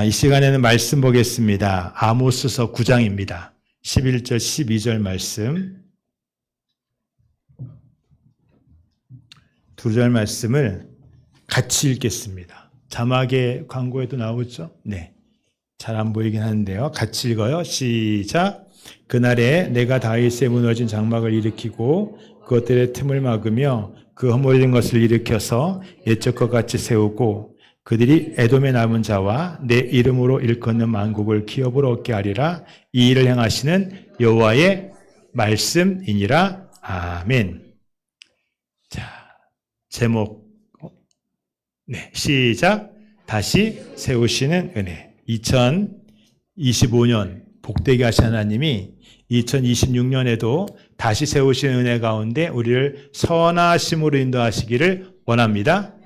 이 시간에는 말씀 보겠습니다. 아모스서 9장입니다. 11절, 12절 말씀. 두 절 말씀을 같이 읽겠습니다. 자막에 광고에도 나오죠? 네. 잘 안 보이긴 하는데요. 같이 읽어요. 시작. 그날에 내가 다윗의 무너진 장막을 일으키고 그것들의 틈을 막으며 그 허물린 것을 일으켜서 옛적과 같이 세우고 그들이 에돔에 남은 자와 내 이름으로 일컫는 만국을 기업으로 얻게 하리라. 이 일을 행하시는 여호와의 말씀이니라. 아멘. 자, 제목. 네, 시작. 다시 세우시는 은혜. 2025년 복되게 하신 하나님이 2026년에도 다시 세우시는 은혜 가운데 우리를 선하심으로 인도하시기를 원합니다.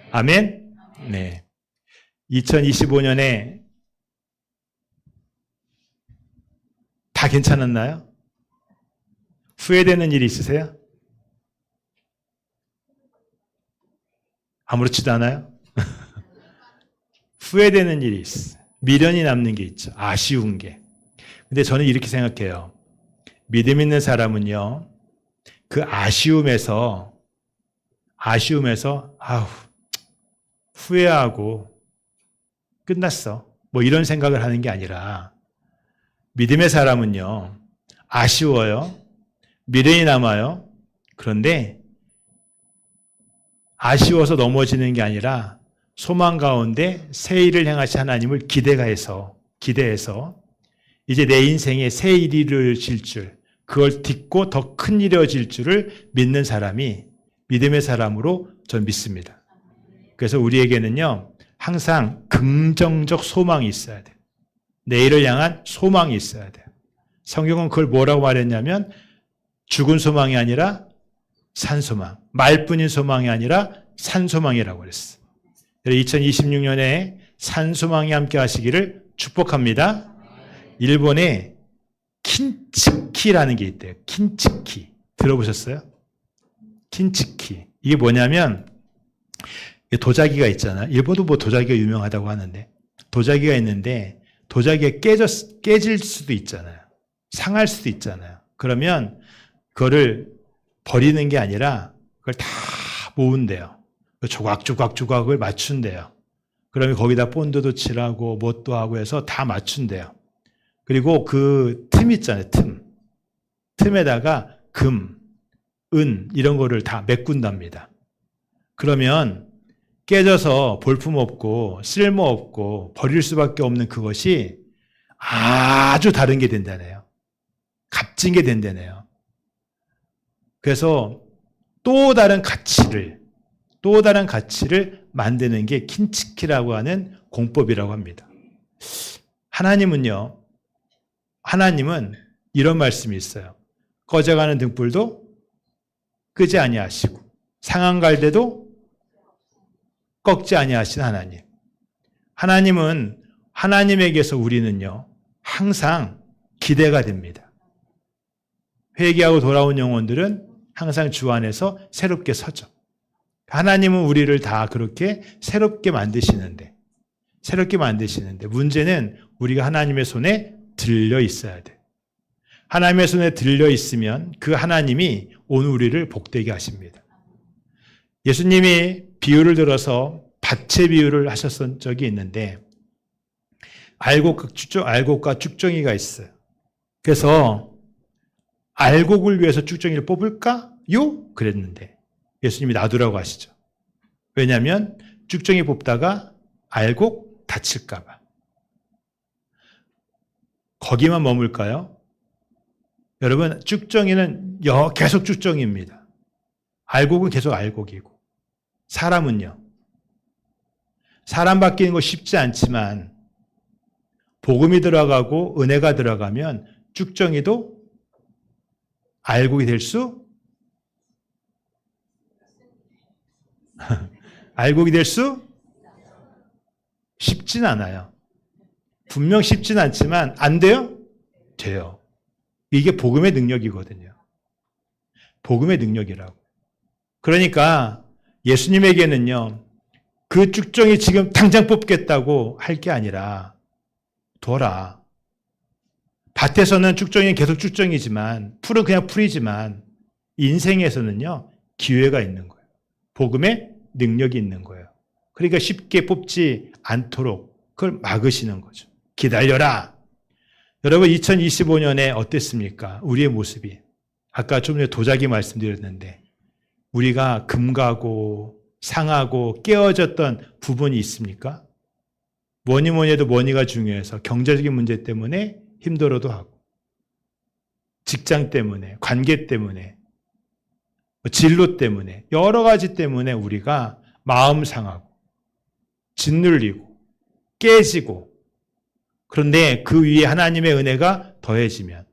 아멘. 네. 2025년에 다 괜찮았나요? 후회되는 일이 있으세요? 아무렇지도 않아요? 후회되는 일이 있어요. 미련이 남는 게 있죠. 아쉬운 게. 근데 저는 이렇게 생각해요. 믿음 있는 사람은요, 그 아쉬움에서 후회하고 끝났어. 뭐 이런 생각을 하는 게 아니라 믿음의 사람은요, 아쉬워요. 미련이 남아요. 그런데 아쉬워서 넘어지는 게 아니라 소망 가운데 새 일을 행하신 하나님을 기대해서 이제 내 인생에 새 일이 이루어질 줄, 그걸 딛고 더 큰 일이 이루어질 줄을 믿는 사람이 믿음의 사람으로 전 믿습니다. 그래서 우리에게는요, 항상 긍정적 소망이 있어야 돼요. 내일을 향한 소망이 있어야 돼요. 성경은 그걸 뭐라고 말했냐면 죽은 소망이 아니라 산소망, 말뿐인 소망이 아니라 산소망이라고 그랬어요. 2026년에 산소망이 함께 하시기를 축복합니다. 일본에 킨츠키라는 게 있대요. 킨츠키. 들어보셨어요? 킨츠키. 이게 뭐냐면 도자기가 있잖아요. 일본도 뭐 도자기가 유명하다고 하는데 도자기가 있는데 도자기가 깨질 수도 있잖아요. 상할 수도 있잖아요. 그러면 그거를 버리는 게 아니라 그걸 다 모은대요. 조각을 맞춘대요. 그러면 거기다 본드도 칠하고 못도 하고 해서 다 맞춘대요. 그리고 그 틈 있잖아요. 틈에다가 금, 은 이런 거를 다 메꾼답니다. 그러면 깨져서 볼품없고 쓸모없고 버릴 수밖에 없는 그것이 아주 다른 게 된다네요. 값진 게 된다네요. 그래서 또 다른 가치를 만드는 게 킨츠키라고 하는 공법이라고 합니다. 하나님은 이런 말씀이 있어요. 꺼져가는 등불도 끄지 아니하시고 상한 갈대도 꺾지 아니하신 하나님. 하나님은 하나님에게서 우리는요 항상 기대가 됩니다. 회개하고 돌아온 영혼들은 항상 주 안에서 새롭게 서죠. 하나님은 우리를 다 그렇게 새롭게 만드시는데 문제는 우리가 하나님의 손에 들려 있어야 돼. 하나님의 손에 들려 있으면 그 하나님이 오늘 우리를 복되게 하십니다. 예수님이 비유를 들어서 밭의 비유를 하셨던 적이 있는데 알곡과 쭉정이가 있어요. 그래서 알곡을 위해서 쭉정이를 뽑을까요? 그랬는데 예수님이 놔두라고 하시죠. 왜냐하면 쭉정이 뽑다가 알곡 다칠까 봐. 거기만 머물까요? 여러분, 쭉정이는 계속 쭉정이입니다. 알곡은 계속 알곡이고 사람은요. 사람 바뀌는 거 쉽지 않지만 복음이 들어가고 은혜가 들어가면 쭉정이도 알곡이 될 수 쉽진 않아요. 분명 쉽진 않지만 안 돼요? 돼요. 이게 복음의 능력이거든요. 복음의 능력이라고. 그러니까 예수님에게는요, 그 쭉정이 지금 당장 뽑겠다고 할 게 아니라 둬라. 밭에서는 쭉정이는 계속 쭉정이지만 풀은 그냥 풀이지만 인생에서는요 기회가 있는 거예요. 복음의 능력이 있는 거예요. 그러니까 쉽게 뽑지 않도록 그걸 막으시는 거죠. 기다려라. 여러분 2025년에 어땠습니까? 우리의 모습이. 아까 좀 전에 도자기 말씀드렸는데 우리가 금가고 상하고 깨어졌던 부분이 있습니까? 뭐니 해도 머니가 중요해서 경제적인 문제 때문에 힘들어도 하고 직장 때문에 관계 때문에 진로 때문에 여러 가지 때문에 우리가 마음 상하고 짓눌리고 깨지고 그런데 그 위에 하나님의 은혜가 더해지면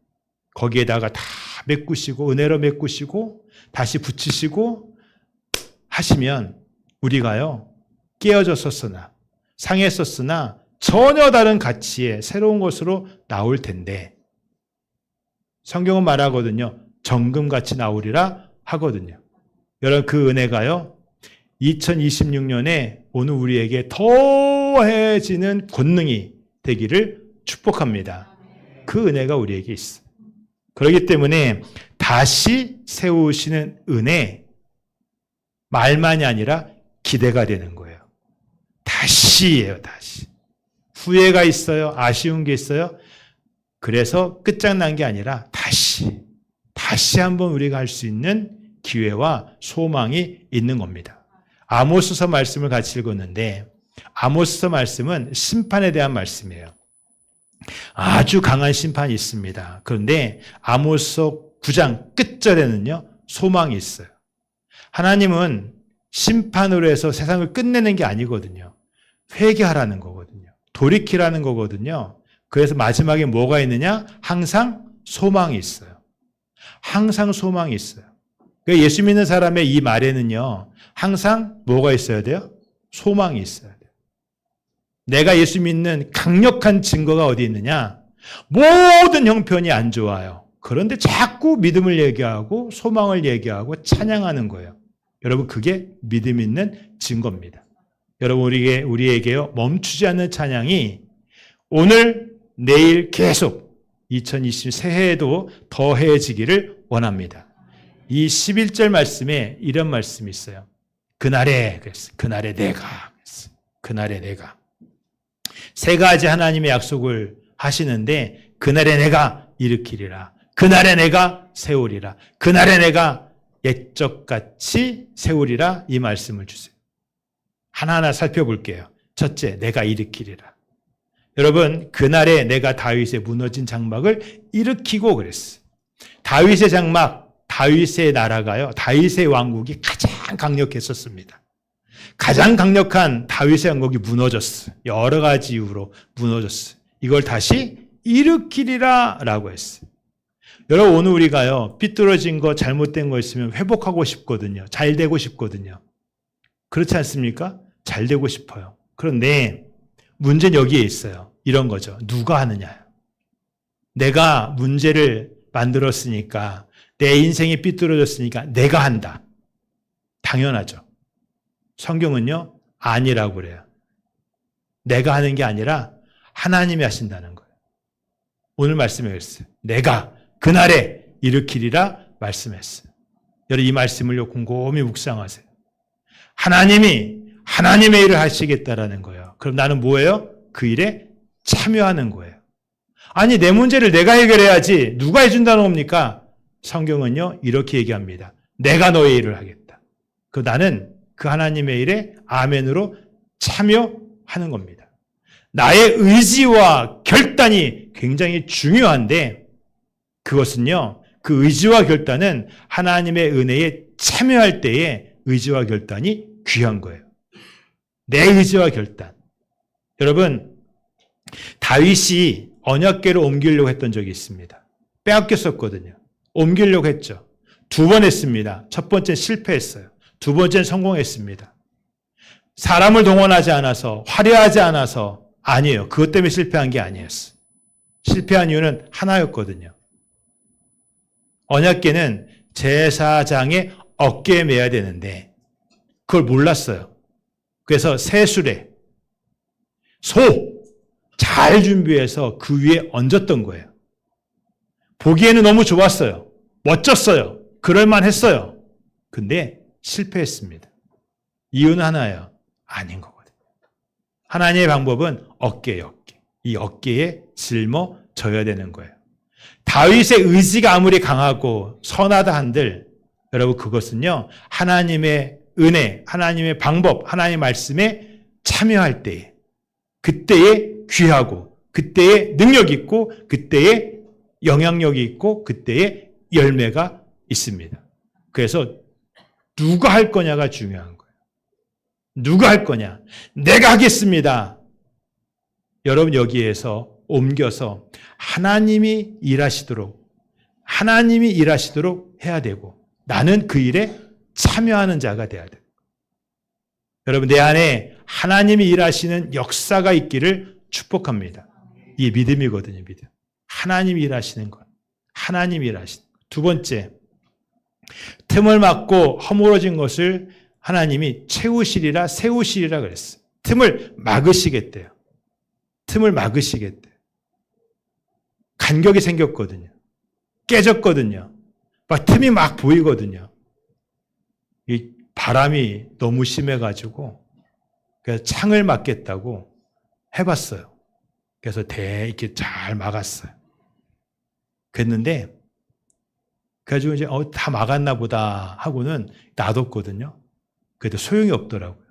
거기에다가 다 메꾸시고 은혜로 메꾸시고 다시 붙이시고 하시면 우리가요 깨어졌었으나 상했었으나 전혀 다른 가치의 새로운 것으로 나올 텐데 성경은 말하거든요. 정금같이 나오리라 하거든요. 여러분 그 은혜가요 2026년에 오늘 우리에게 더해지는 권능이 되기를 축복합니다. 그 은혜가 우리에게 있어. 그렇기 때문에 다시 세우시는 은혜 말만이 아니라 기대가 되는 거예요. 다시예요. 다시. 후회가 있어요. 아쉬운 게 있어요. 그래서 끝장난 게 아니라 다시 한번 우리가 할 수 있는 기회와 소망이 있는 겁니다. 아모스서 말씀을 같이 읽었는데 아모스서 말씀은 심판에 대한 말씀이에요. 아주 강한 심판이 있습니다. 그런데 아모스서 9장 끝절에는요 소망이 있어요. 하나님은 심판으로 해서 세상을 끝내는 게 아니거든요. 회개하라는 거거든요. 돌이키라는 거거든요. 그래서 마지막에 뭐가 있느냐? 항상 소망이 있어요. 항상 소망이 있어요. 그러니까 예수 믿는 사람의 이 말에는요. 항상 뭐가 있어야 돼요? 소망이 있어야 돼요. 내가 예수 믿는 강력한 증거가 어디 있느냐? 모든 형편이 안 좋아요. 그런데 자꾸 믿음을 얘기하고 소망을 얘기하고 찬양하는 거예요. 여러분 그게 믿음 있는 증거입니다. 여러분 우리에게요 멈추지 않는 찬양이 오늘 내일 계속 2020 새해에도 더해지기를 원합니다. 이 11절 말씀에 이런 말씀이 있어요. 그날에 내가 세 가지 하나님의 약속을 하시는데 그날에 내가 일으키리라. 그날에 내가 세우리라. 그날에 내가 옛적같이 세우리라 이 말씀을 주세요. 하나하나 살펴볼게요. 첫째, 내가 일으키리라. 여러분, 그날에 내가 다윗의 무너진 장막을 일으키고 그랬어요. 다윗의 장막, 다윗의 나라가요. 다윗의 왕국이 가장 강력했었습니다. 가장 강력한 다윗의 왕국이 무너졌어요. 여러 가지 이유로 무너졌어요. 이걸 다시 일으키리라 라고 했어요. 여러분 오늘 우리가요 삐뚤어진 거 잘못된 거 있으면 회복하고 싶거든요. 잘 되고 싶거든요. 그렇지 않습니까? 잘 되고 싶어요. 그런데 문제는 여기에 있어요. 이런 거죠. 누가 하느냐. 내가 문제를 만들었으니까 내 인생이 삐뚤어졌으니까 내가 한다. 당연하죠. 성경은요 아니라고 그래요. 내가 하는 게 아니라 하나님이 하신다는 거예요. 오늘 말씀에 그랬어요. 내가 그날에 일으키리라 말씀했어요. 여러분 이 말씀을 곰곰이 묵상하세요. 하나님이 하나님의 일을 하시겠다라는 거예요. 그럼 나는 뭐예요? 그 일에 참여하는 거예요. 아니 내 문제를 내가 해결해야지 누가 해준다는 겁니까? 성경은요 이렇게 얘기합니다. 내가 너의 일을 하겠다. 그 나는 그 하나님의 일에 아멘으로 참여하는 겁니다. 나의 의지와 결단이 굉장히 중요한데 그것은요, 그 의지와 결단은 하나님의 은혜에 참여할 때의 의지와 결단이 귀한 거예요. 내 의지와 결단. 여러분, 다윗이 언약궤를 옮기려고 했던 적이 있습니다. 빼앗겼었거든요. 옮기려고 했죠. 2번 했습니다. 첫 번째는 실패했어요. 2번째는 성공했습니다. 사람을 동원하지 않아서, 화려하지 않아서 아니에요. 그것 때문에 실패한 게 아니었어요. 실패한 이유는 하나였거든요. 언약궤는 제사장의 어깨에 매야 되는데 그걸 몰랐어요. 그래서 새수레, 소 잘 준비해서 그 위에 얹었던 거예요. 보기에는 너무 좋았어요. 멋졌어요. 그럴만했어요. 근데 실패했습니다. 이유는 하나예요. 아닌 거거든요. 하나님의 방법은 어깨예요, 어깨. 이 어깨에 짊어져야 되는 거예요. 다윗의 의지가 아무리 강하고 선하다 한들 여러분 그것은요. 하나님의 은혜, 하나님의 방법, 하나님의 말씀에 참여할 때에 그때에 귀하고 그때에 능력 있고 그때에 영향력이 있고 그때에 열매가 있습니다. 그래서 누가 할 거냐가 중요한 거예요. 누가 할 거냐? 내가 하겠습니다. 여러분 여기에서 옮겨서 하나님이 일하시도록 해야 되고 나는 그 일에 참여하는 자가 돼야 돼요. 여러분 내 안에 하나님이 일하시는 역사가 있기를 축복합니다. 이게 믿음이거든요. 믿음. 하나님이 일하시는 것. 하나님이 일하시는 것. 두 번째, 틈을 막고 허물어진 것을 하나님이 세우시리라 그랬어요. 틈을 막으시겠대요. 틈을 막으시겠대요. 간격이 생겼거든요. 깨졌거든요. 막 틈이 막 보이거든요. 이 바람이 너무 심해가지고 그래서 창을 막겠다고 해봤어요. 그래서 이렇게 잘 막았어요. 그랬는데 그래가지고 이제 다 막았나 보다 하고는 놔뒀거든요. 그래도 소용이 없더라고요.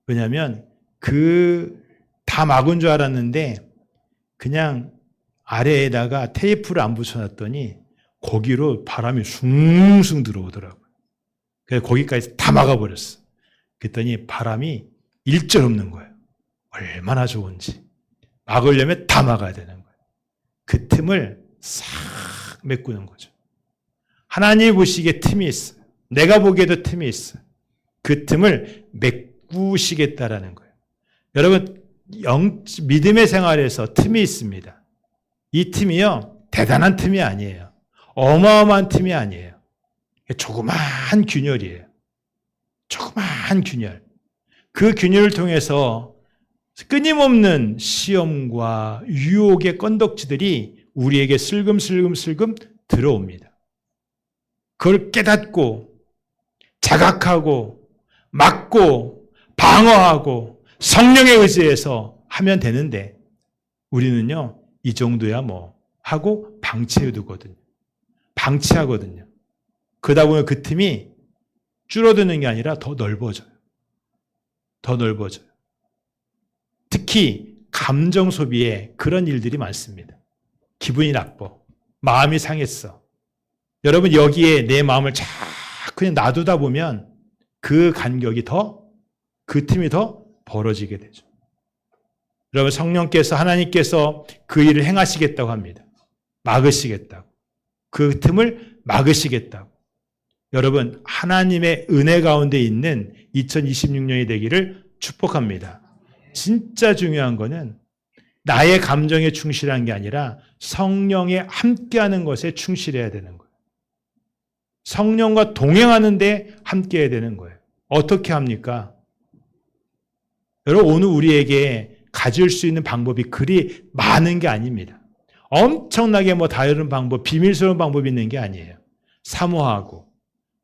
왜냐하면 다 막은 줄 알았는데 그냥 아래에다가 테이프를 안 붙여놨더니 거기로 바람이 숭숭 들어오더라고요. 그래서 거기까지 다 막아버렸어. 그랬더니 바람이 일절 없는 거예요. 얼마나 좋은지. 막으려면 다 막아야 되는 거예요. 그 틈을 싹 메꾸는 거죠. 하나님이 보시기에 틈이 있어요. 내가 보기에도 틈이 있어요. 그 틈을 메꾸시겠다라는 거예요. 여러분 믿음의 생활에서 틈이 있습니다. 이 틈이요 대단한 틈이 아니에요. 어마어마한 틈이 아니에요. 조그마한 균열이에요. 조그마한 균열. 그 균열을 통해서 끊임없는 시험과 유혹의 건덕지들이 우리에게 슬금슬금 들어옵니다. 그걸 깨닫고 자각하고 막고 방어하고 성령에 의지해서 하면 되는데 우리는요 이 정도야 하고 방치해두거든요. 방치하거든요. 그러다 보면 그 틈이 줄어드는 게 아니라 더 넓어져요. 더 넓어져요. 특히 감정 소비에 그런 일들이 많습니다. 기분이 나빠. 마음이 상했어. 여러분 여기에 내 마음을 자꾸 그냥 놔두다 보면 그 간격이 그 틈이 더 벌어지게 되죠. 여러분 성령께서 하나님께서 그 일을 행하시겠다고 합니다. 막으시겠다고. 그 틈을 막으시겠다고. 여러분 하나님의 은혜 가운데 있는 2026년이 되기를 축복합니다. 진짜 중요한 거는 나의 감정에 충실한 게 아니라 성령에 함께하는 것에 충실해야 되는 거예요. 성령과 동행하는 데 함께해야 되는 거예요. 어떻게 합니까? 여러분 오늘 우리에게 가질 수 있는 방법이 그리 많은 게 아닙니다. 엄청나게 다른 방법, 비밀스러운 방법이 있는 게 아니에요. 사모하고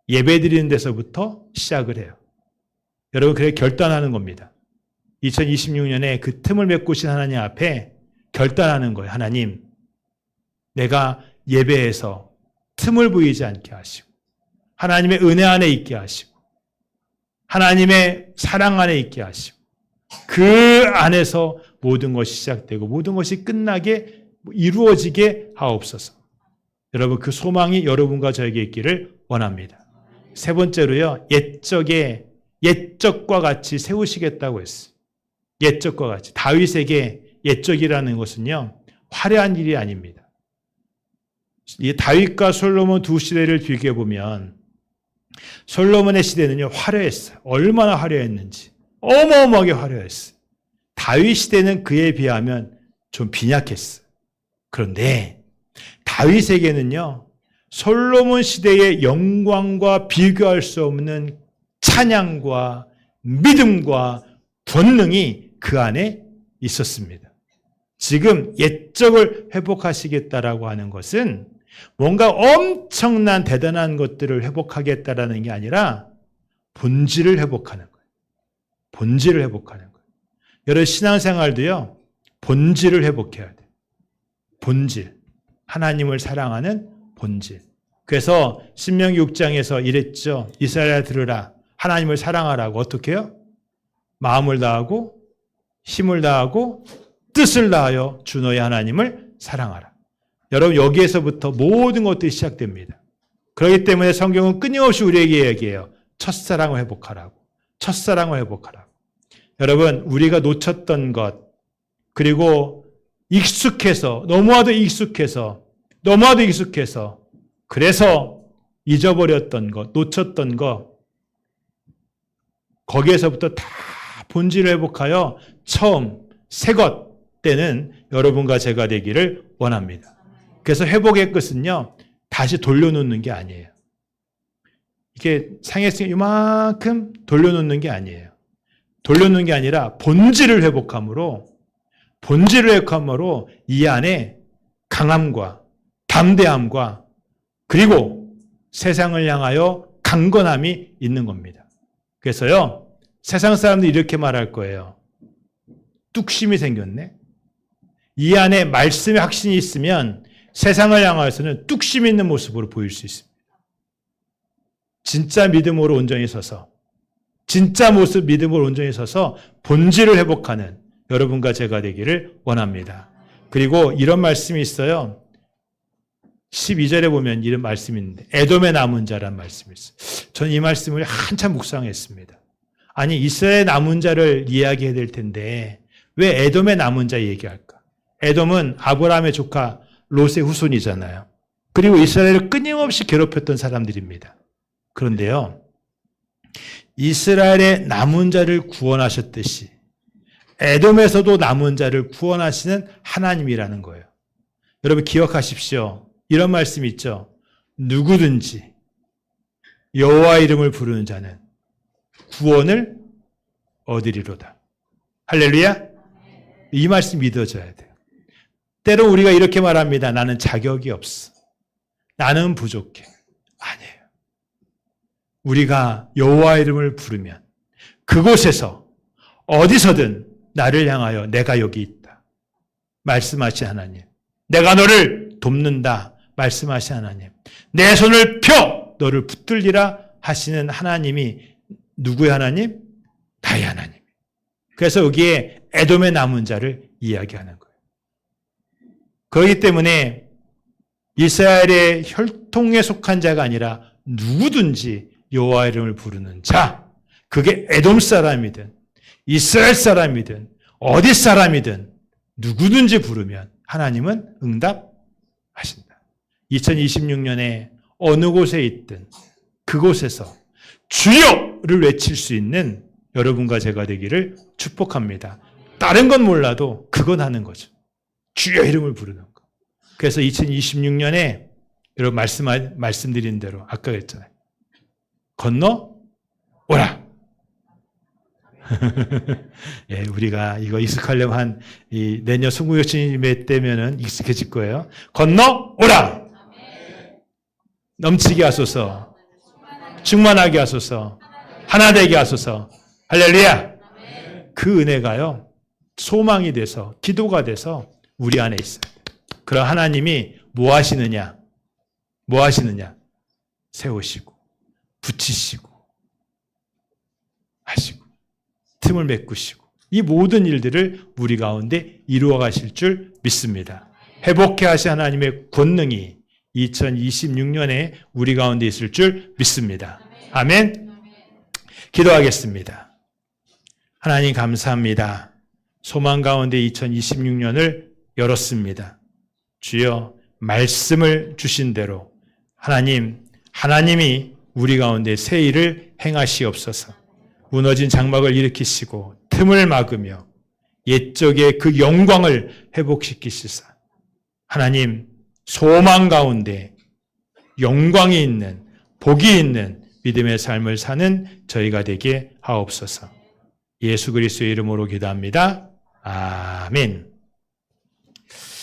예배드리는 데서부터 시작을 해요. 여러분 그래 결단하는 겁니다. 2026년에 그 틈을 메꾸신 하나님 앞에 결단하는 거예요. 하나님, 내가 예배에서 틈을 보이지 않게 하시고 하나님의 은혜 안에 있게 하시고 하나님의 사랑 안에 있게 하시고 그 안에서 모든 것이 시작되고 모든 것이 끝나게 이루어지게 하옵소서. 여러분 그 소망이 여러분과 저에게 있기를 원합니다. 세 번째로요. 옛적과 같이 세우시겠다고 했어요. 옛적과 같이. 다윗에게 옛적이라는 것은요. 화려한 일이 아닙니다. 이 다윗과 솔로몬 두 시대를 비교해 보면 솔로몬의 시대는요. 화려했어요. 얼마나 화려했는지. 어마어마하게 화려했어요. 다윗 시대는 그에 비하면 좀 빈약했어요. 그런데 다윗에게는요. 솔로몬 시대의 영광과 비교할 수 없는 찬양과 믿음과 권능이 그 안에 있었습니다. 지금 옛적을 회복하시겠다라고 하는 것은 뭔가 엄청난 대단한 것들을 회복하겠다라는 게 아니라 본질을 회복하는 거예요. 본질을 회복하는 거예요. 여러분 신앙생활도요. 본질을 회복해야 돼요. 본질. 하나님을 사랑하는 본질. 그래서 신명기 6장에서 이랬죠. 이스라엘아 들으라. 하나님을 사랑하라고. 어떻게 해요? 마음을 다하고 힘을 다하고 뜻을 다하여 주 너의 하나님을 사랑하라. 여러분 여기에서부터 모든 것들이 시작됩니다. 그렇기 때문에 성경은 끊임없이 우리에게 얘기해요. 첫사랑을 회복하라고. 첫사랑을 회복하라고. 여러분 우리가 놓쳤던 것 그리고 익숙해서 너무나도 익숙해서 그래서 잊어버렸던 것, 놓쳤던 것 거기에서부터 다 본질을 회복하여 처음 새 것 때는 여러분과 제가 되기를 원합니다. 그래서 회복의 끝은요. 다시 돌려놓는 게 아니에요. 이게 상했으니 이만큼 돌려놓는 게 아니에요. 돌려놓는 게 아니라 본질을 회복함으로 이 안에 강함과 담대함과 그리고 세상을 향하여 강건함이 있는 겁니다. 그래서요. 세상 사람들이 이렇게 말할 거예요. 뚝심이 생겼네. 이 안에 말씀의 확신이 있으면 세상을 향하여서는 뚝심 있는 모습으로 보일 수 있습니다. 진짜 믿음으로 온전히 서서 진짜 모습 믿음으로 온전히 서서 본질을 회복하는 여러분과 제가 되기를 원합니다. 그리고 이런 말씀이 있어요. 12절에 보면 이런 말씀이 있는데 에돔의 남은 자란 말씀이 있어요. 저는 이 말씀을 한참 묵상했습니다. 아니 이스라엘의 남은 자를 이야기해야 될 텐데 왜 에돔의 남은 자 얘기할까? 에돔은 아브라함의 조카 롯의 후손이잖아요. 그리고 이스라엘을 끊임없이 괴롭혔던 사람들입니다. 그런데요. 이스라엘의 남은 자를 구원하셨듯이 에돔에서도 남은 자를 구원하시는 하나님이라는 거예요. 여러분 기억하십시오. 이런 말씀이 있죠. 누구든지 여호와 이름을 부르는 자는 구원을 얻으리로다. 할렐루야. 이 말씀 믿어져야 돼요. 때로 우리가 이렇게 말합니다. 나는 자격이 없어. 나는 부족해. 아니에요. 우리가 여호와 이름을 부르면 그곳에서 어디서든 나를 향하여 내가 여기 있다. 말씀하신 하나님. 내가 너를 돕는다. 말씀하신 하나님. 내 손을 펴 너를 붙들리라 하시는 하나님이 누구의 하나님? 나의 하나님. 그래서 여기에 에돔의 남은 자를 이야기하는 거예요. 그렇기 때문에 이스라엘의 혈통에 속한 자가 아니라 누구든지 여호와 이름을 부르는 자, 그게 에돔 사람이든 이스라엘 사람이든 어디 사람이든 누구든지 부르면 하나님은 응답하신다. 2026년에 어느 곳에 있든 그곳에서 주여를 외칠 수 있는 여러분과 제가 되기를 축복합니다. 다른 건 몰라도 그건 하는 거죠. 주여 이름을 부르는 거. 그래서 2026년에 여러분 말씀드린 대로 아까 그랬잖아요. 건너 오라. 예, 우리가 이거 익숙하려면 내년 송구여신님의 때면은 익숙해질 거예요. 건너 오라. 넘치게 하소서. 충만하게 하소서. 하나 되게 하소서. 할렐루야. 그 은혜가요. 소망이 돼서 기도가 돼서 우리 안에 있어요. 그럼 하나님이 뭐 하시느냐? 뭐 하시느냐? 세우시고 붙이시고 하시고 틈을 메꾸시고 이 모든 일들을 우리 가운데 이루어 가실 줄 믿습니다. 회복해 하신 하나님의 권능이 2026년에 우리 가운데 있을 줄 믿습니다. 아멘. 기도하겠습니다. 하나님 감사합니다. 소망 가운데 2026년을 열었습니다. 주여 말씀을 주신 대로 하나님이 우리 가운데 새 일을 행하시옵소서. 무너진 장막을 일으키시고 틈을 막으며 옛적의 그 영광을 회복시키시사 하나님 소망 가운데 영광이 있는 복이 있는 믿음의 삶을 사는 저희가 되게 하옵소서. 예수 그리스도의 이름으로 기도합니다. 아멘.